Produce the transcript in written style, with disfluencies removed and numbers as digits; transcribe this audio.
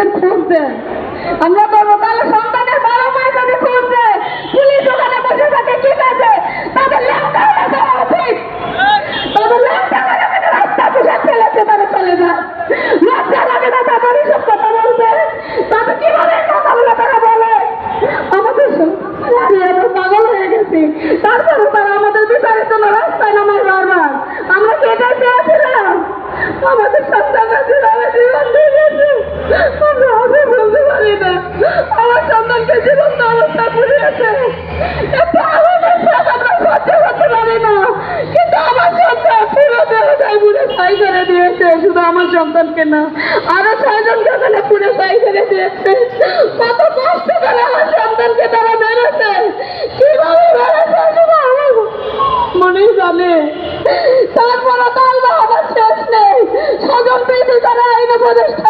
সন্তানকে খুঁজছে, আমরা বলবো তাহলে সন্তানের বাবা মা যদি খুঁজছে, পুলিশ ওখানে বসে থাকে ঠিক আছে, তাদের ল্যাংটা হয়ে যাওয়া উচিত, তাদের ল্যাংটা হয়ে গেলে রাস্তা পুষে ফেলেছে, তারা চলে যায়। লজ্জা লাগে না তাদের এসব কথা বলতে? তাদের কিভাবে কথাগুলো তারা বলে? আমাদের আমরা পাগল হয়ে গেছি, তারপরে তারা আমাদের বিচারের জন্য রাস্তায় নামায় বারবার। আমরা কি এটাই চেয়েছিলাম? আমাদের সন্তানরা যেভাবে জীবন দিয়ে গেছে আমরা আগে বলতে পারি না। আমার সন্তানকে জীবন্ত অবস্থা পুড়িয়েছে, একটু আমাদের সাথে আমরা সহ্য করতে পারি না, কিন্তু আমার সন্তান পুরো দেহটাই পুড়ে ছাই করে দিয়েছে। শুধু আমার সন্তানকে না, আরো 6 জনকে ওখানে পুড়ে ছাই করে দিয়েছে। কত কষ্ট করে আমার সন্তানকে তারা মেরেছে, কিভাবে মেরেছে শুধু আমার মনেই জানে। তারপরে তার আমার শেষ নেই, স্বজন প্রীতি তারা আইন উপদেষ্টা